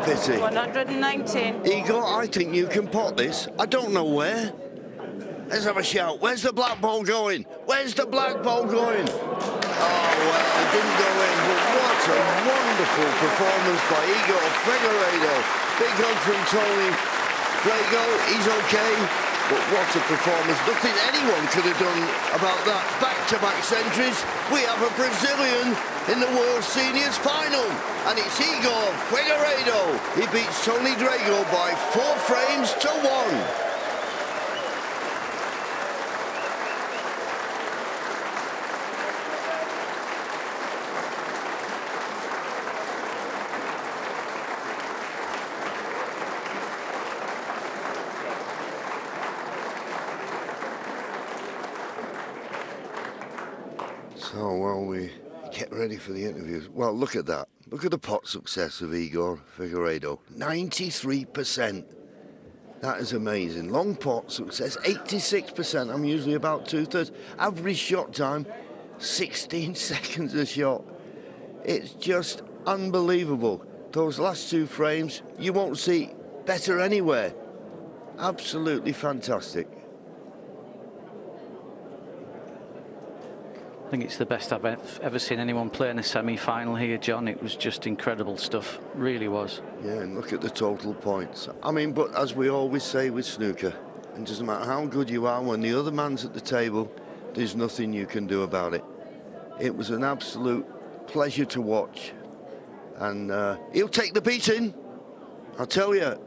pity. 119. Igor, I think you can pot this. I don't know where. Let's have a shout. Where's the black ball going? Where's the black ball going? Oh, well, it didn't go in, but what a wonderful performance by Igor Flgueiredo. Big hug from Tony. Great goal, he's okay, but what a performance. Nothing anyone could have done about that. Back-to-back centuries. We have a Brazilian in the World Seniors final, and it's Igor Flgueiredo. He beats Tony Drago by 4 frames to 1. So, well, we get ready for the interviews. Well, look at that. Look at the pot success of Igor Flgueiredo. 93%. That is amazing. Long pot success, 86%. I'm usually about 2/3. Average shot time, 16 seconds a shot. It's just unbelievable. Those last 2 frames, you won't see better anywhere. Absolutely fantastic. I think it's the best I've ever seen anyone play in a semi-final here, John. It was just incredible stuff, really was. Yeah, and look at the total points. I mean, but as we always say with snooker, it doesn't matter how good you are, when the other man's at the table, there's nothing you can do about it. It was an absolute pleasure to watch. And he'll take the beating, I'll tell you.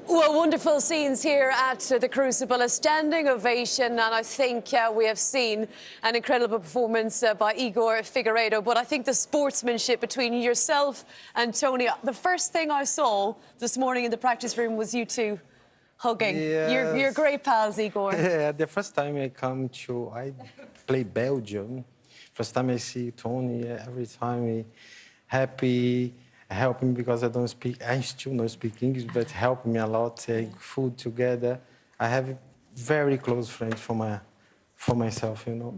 Well, wonderful scenes here at the Crucible, a standing ovation, and I think we have seen an incredible performance by Igor Flgueiredo. But I think the sportsmanship between yourself and Tony, the first thing I saw this morning in the practice room was you two hugging. Yes. You're great pals, Igor. Yeah, the first time I play Belgium. First time I see Tony, every time he happy. Help me because I still don't speak English, but help me a lot, take food together. I have very close friends for myself, you know.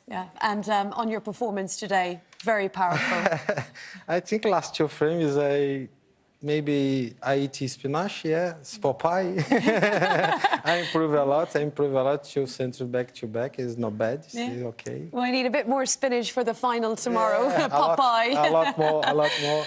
Yeah, and on your performance today, very powerful. I think last 2 frames maybe I eat spinach, yeah, Popeye. I improve a lot. 2 centers back to back is not bad. Yeah. It's okay. Well, I need a bit more spinach for the final tomorrow. Yeah, Popeye. A lot more.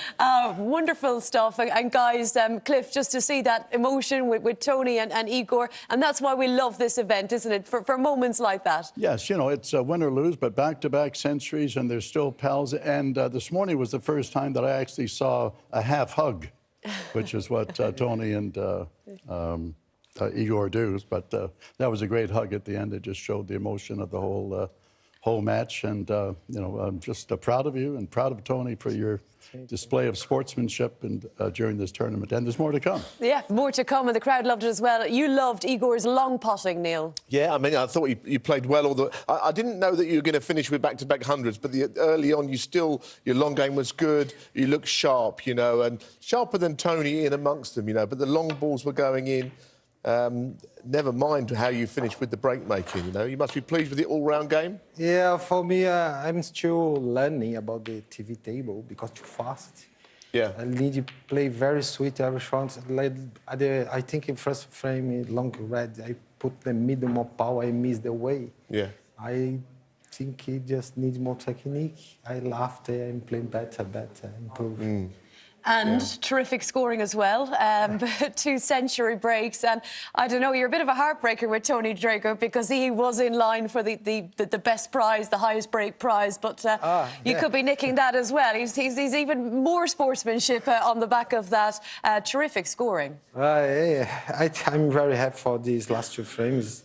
Wonderful stuff. And guys, Cliff, just to see that emotion with Tony and Igor, and that's why we love this event, isn't it? For moments like that. Yes, you know, it's win or lose, but back-to-back centuries, and they're still pals. And this morning was the first time that I actually saw a half hug, which is what Tony and Igor do. But that was a great hug at the end. It just showed the emotion of the whole match. And, you know, I'm just proud of you and proud of Tony for your display of sportsmanship and during this tournament. And there's more to come. Yeah, more to come, and the crowd loved it as well. You loved Igor's long potting, Neil. Yeah, I mean, I thought you played well. I didn't know that you were going to finish with back-to-back hundreds, but early on, your long game was good. You looked sharp, you know, and sharper than Tony in amongst them, you know. But the long balls were going in. Never mind how you finished with the break making, you know. You must be pleased with the all-round game. Yeah, for me, I'm still learning about the TV table because too fast. Yeah. I need to play very sweet every shot. Like, I think in first frame, long red, I put the middle more power, I missed the way. Yeah. I think he just needs more technique. I laughed and played better, improve. And terrific scoring as well. 2 century breaks. And I don't know, you're a bit of a heartbreaker with Tony Drago because he was in line for the best prize, the highest break prize. But you could be nicking that as well. He's even more sportsmanship on the back of that. Terrific scoring. I'm very happy for these last 2 frames.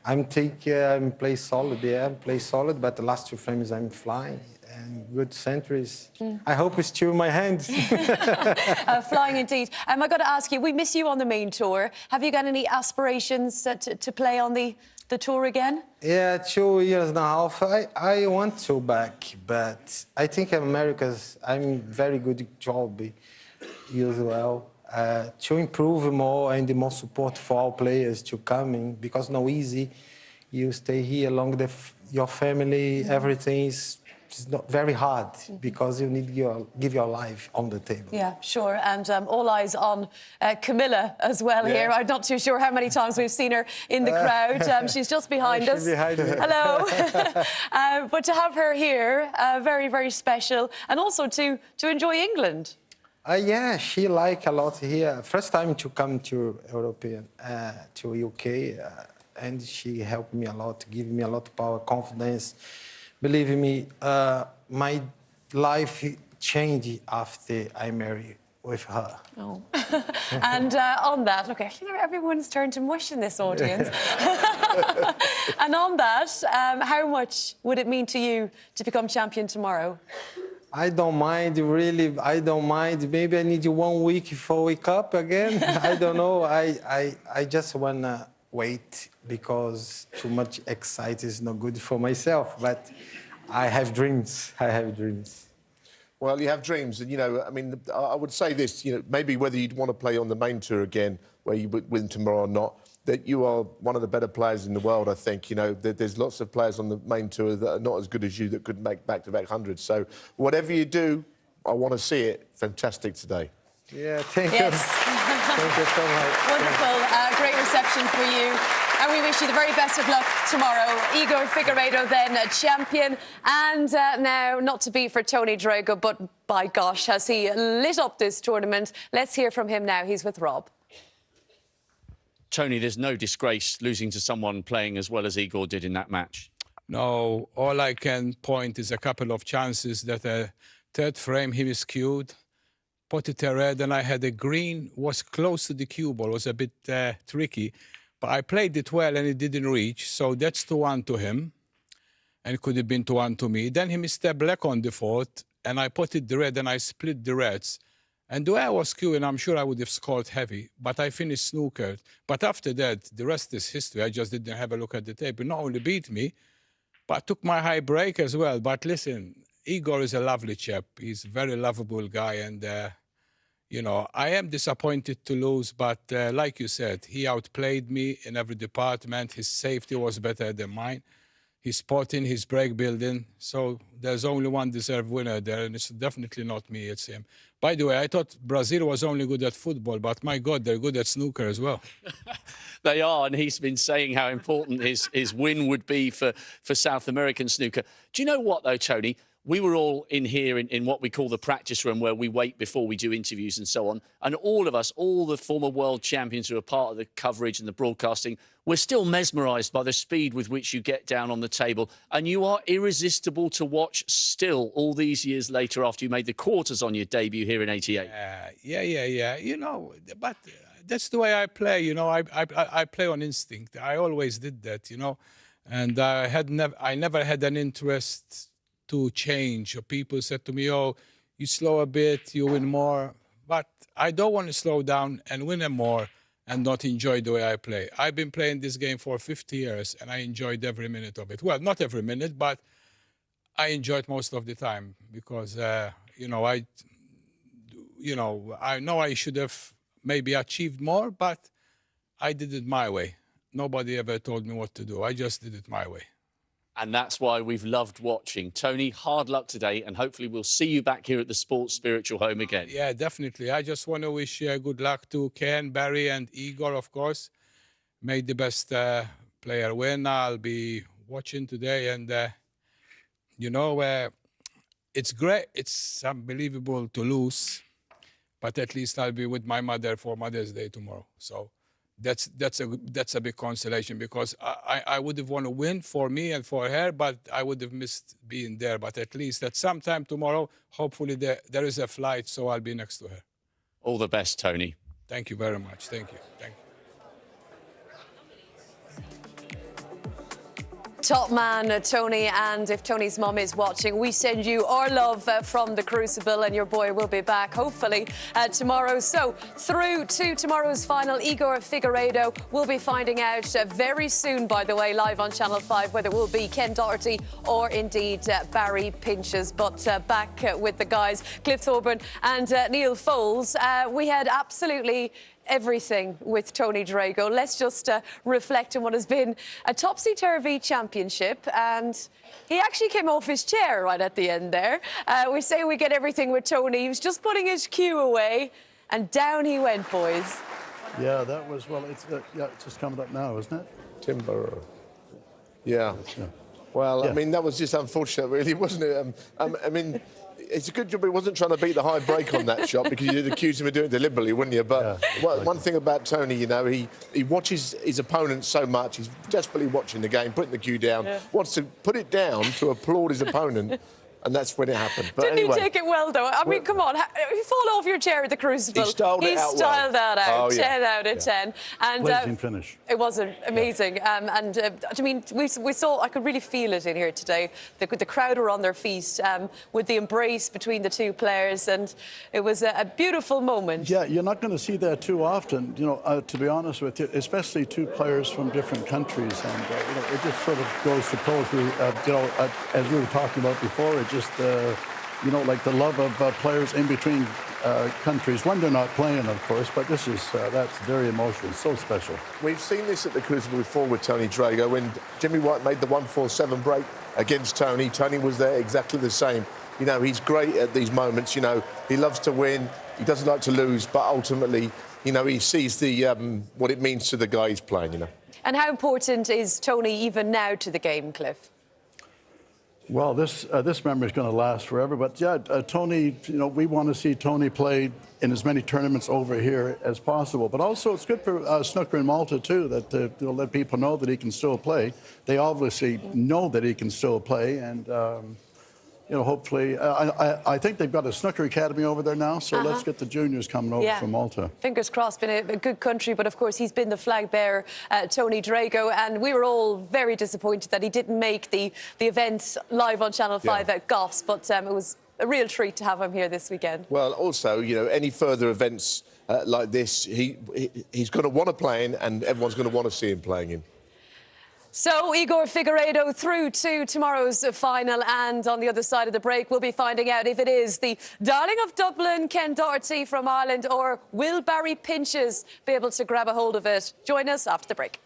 I'm play solid, but the last 2 frames I'm flying. And good centuries. I hope it's still in my hands. Flying indeed. I got to ask you, we miss you on the main tour. Have you got any aspirations to play on the tour again? Yeah, 2 years and a half. I want to back, but I think in America's I'm very good job as well. to improve more and more support for all players to come in, because no easy. You stay here along your family, everything is not very hard because you need give your life on the table. Yeah, sure. And all eyes on Camilla as well here. I'm not too sure how many times we've seen her in the crowd. She's just behind us. Behind me. Hello. But to have her here, very, very special. And also to enjoy England. Yeah, she like a lot here. First time to come to to UK, and she helped me a lot, give me a lot of power, confidence. Believe me, my life changed after I married with her. Oh. And on that, look, I think everyone's turned to mush in this audience. And on that, how much would it mean to you to become champion tomorrow? I don't mind, really. I don't mind. Maybe I need 1 week before I wake up again. I don't know. I just want to wait because too much excitement is not good for myself. But I have dreams. I have dreams. Well, you have dreams, and, you know, I mean, I would say this, you know, maybe whether you'd want to play on the main tour again, where you would win tomorrow or not, that you are one of the better players in the world, I think. You know, there's lots of players on the main tour that are not as good as you that could make back-to-back hundreds. So whatever you do, I want to see it. Fantastic today. Yeah, thank you. Yes. Thank you so much. Wonderful. Great reception for you. And we wish you the very best of luck tomorrow. Igor Flgueiredo, then a champion. And now, not to be for Tony Drago, but by gosh, has he lit up this tournament. Let's hear from him now. He's with Rob. Tony, there's no disgrace losing to someone playing as well as Igor did in that match. No, all I can point is a couple of chances that a third frame he was skewed, put it a red, and I had a green, was close to the cue ball, was a bit tricky. But I played it well and it didn't reach, so that's 2-1 to him. And it could have been 2-1 to me. Then he missed a black on the fourth, and I put it the red and I split the reds. And the way I was queuing, I'm sure I would have scored heavy, but I finished snooker. But after that, the rest is history. I just didn't have a look at the tape. He not only beat me, but took my high break as well. But listen, Igor is a lovely chap. He's a very lovable guy. And, you know, I am disappointed to lose. But like you said, he outplayed me in every department. His safety was better than mine. His spotting, his break building. So there's only one deserved winner there, and it's definitely not me, it's him. By the way, I thought Brazil was only good at football, but my God, they're good at snooker as well. They are, and he's been saying how important his win would be for South American snooker. Do you know what, though, Tony? We were all in here in what we call the practice room, where we wait before we do interviews and so on. And all of us, all the former world champions who are part of the coverage and the broadcasting, we're still mesmerised by the speed with which you get down on the table. And you are irresistible to watch still all these years later after you made the quarters on your debut here in '88. Yeah. You know, but that's the way I play, you know. I play on instinct. I always did that, you know. And I never had an interest to change. Or people said to me, oh, you slow a bit, you win more. But I don't want to slow down and win more and not enjoy the way I play. I've been playing this game for 50 years and I enjoyed every minute of it. Well, not every minute, but I enjoyed most of the time because, you know, I know I should have maybe achieved more, but I did it my way. Nobody ever told me what to do. I just did it my way. And that's why we've loved watching. Tony, hard luck today, and hopefully we'll see you back here at the Sports Spiritual Home again. Yeah, definitely. I just want to wish good luck to Ken, Barry, and Igor, of course. May the best player win. I'll be watching today, and, you know, it's great. It's unbelievable to lose, but at least I'll be with my mother for Mother's Day tomorrow. So that's a big consolation, because I would have wanted to win for me and for her, but I would have missed being there. But at least at some time tomorrow, hopefully there is a flight, so I'll be next to her. All the best, Tony. Thank you very much. Thank you. Thank you. Top man, Tony, and if Tony's mum is watching, we send you our love from the Crucible, and your boy will be back, hopefully, tomorrow. So, through to tomorrow's final, Igor Flgueiredo will be finding out very soon, by the way, live on Channel 5, whether it will be Ken Doherty or indeed Barry Pinches. But back with the guys, Cliff Thorburn and Neil Foles. We had absolutely everything with Tony Drago. Let's just reflect on what has been a topsy-turvy championship, and he actually came off his chair right at the end there. We say we get everything with Tony. He was just putting his cue away, and down he went, boys. Yeah, that was, well, it's just coming up now, isn't it? Timber. Yeah. Well, Yeah. I mean, that was just unfortunate, really, wasn't it? I mean, it's a good job he wasn't trying to beat the high break on that shot, because you'd accuse him of doing it deliberately, wouldn't you? But one thing about Tony, you know, he watches his opponent so much. He's desperately watching the game, putting the cue down, wants to put it down to applaud his opponent. And that's when it happened. But Didn't anyway, he take it well, though? I mean, come on. You fall off your chair at the Crucible. He styled it out well. styled that out. Oh, yeah. 10 out of 10. And Blazing finish. It was amazing. I mean, we saw, I could really feel it in here today. The crowd were on their feet with the embrace between the two players, and it was a beautiful moment. Yeah, you're not going to see that too often, you know, to be honest with you, especially two players from different countries. And, you know, it just sort of goes to prove, you know, as we were talking about before, it just, you know, like the love of players in between countries when they're not playing, of course. But this is, that's very emotional, so special. we've seen this at the Crucible before with Tony Drago, when Jimmy White made the 1-4-7 break against Tony. Tony was there exactly the same. You know, he's great at these moments. You know, he loves to win. He doesn't like to lose, but ultimately, you know, he sees the what it means to the guy he's playing, you know. And how important is Tony even now to the game, Cliff? Well, this memory is going to last forever. But yeah, Tony, you know, we want to see Tony play in as many tournaments over here as possible. But also, it's good for snooker in Malta too, that you know, let people know that he can still play. They obviously know that he can still play, and you know, hopefully, I think they've got a snooker academy over there now. So let's get the juniors coming over from Malta. Fingers crossed. Been a good country, but of course he's been the flag bearer, Tony Drago, and we were all very disappointed that he didn't make the event live on Channel 5 at Goffs. But it was a real treat to have him here this weekend. Well, also, you know, any further events like this, he's going to want to play in, and everyone's going to want to see him playing in. So, Igor Flgueiredo through to tomorrow's final, and on the other side of the break, we'll be finding out if it is the darling of Dublin, Ken Doherty from Ireland, or will Barry Pinches be able to grab a hold of it? Join us after the break.